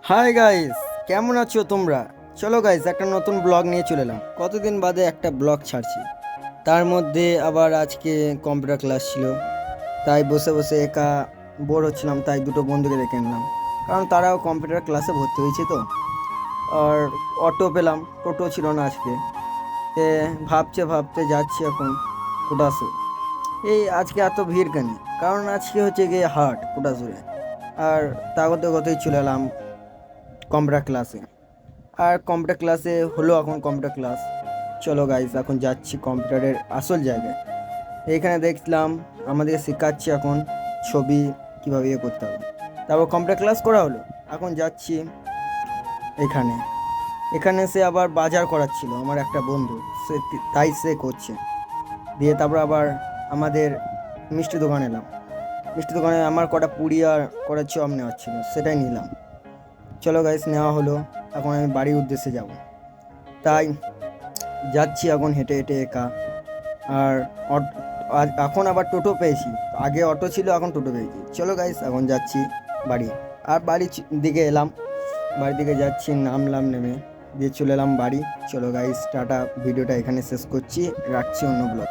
Hi guys, কেমন আছো তোমরা? চলো গাইস, একটা নতুন ব্লগ নিয়ে চলে এলাম। কতদিন বাদে একটা ব্লগ ছাড়ছি। তার মধ্যে আবার আজকে কম্পিউটার ক্লাস ছিল, তাই বসে বসে একা বোর হচ্ছিলাম, তাই দুটো বন্ধুকে ডেকে আনলাম। কারণ তারাও কম্পিউটার ক্লাসে ভর্তি হয়েছে তো। আর অটো পেলাম, টোটো ছিল না আজকে। এ ভাবতে ভাবতে যাচ্ছি এখন কোটাসু। এই আজকে এত ভিড় কেন? কারণ আজকে হচ্ছে গিয়ে হাট কোটাসুরে। আর তা করতে করতেই চলে এলাম কম্পিউটার ক্লাসে। আর কম্পিউটার ক্লাসে হলো এখন কম্পিউটার ক্লাস। চলো গাইস, এখন যাচ্ছি কম্পিউটারের আসল জায়গায়। এইখানে দেখলাম আমাদের শেখাচ্ছে এখন ছবি কিভাবে ইয়ে করতে হবে। তারপর কম্পিউটার ক্লাস করা হলো, এখন যাচ্ছি এখানে। এখানে সে আবার বাজার করাচ্ছিল আমার একটা বন্ধু, তাই সে করছে। দিয়ে তারপর আবার আমাদের মিষ্টি দোকানে এলাম। মিষ্টি দোকানে আমার কটা পুরি আর কটা চপ নেওয়ার ছিল, সেটাই নিলাম। চলো গাইস, নেওয়া হলো। এখন আমি বাড়ির উদ্দেশ্যে যাব, তাই যাচ্ছি এখন হেঁটে হেঁটে একা। আর এখন আবার টোটো পেয়েছি। আগে অটো ছিল, এখন টোটো পেয়েছি। চলো গাইস, এখন যাচ্ছি বাড়ি। আর বাড়ি দিকে এলাম, বাড়ির দিকে যাচ্ছি, নামলাম, নেমে দিয়ে চলে এলাম বাড়ি। চলো গাইস, টাটা। ভিডিওটা এখানে শেষ করছি, রাখছি অন্য ব্লগ।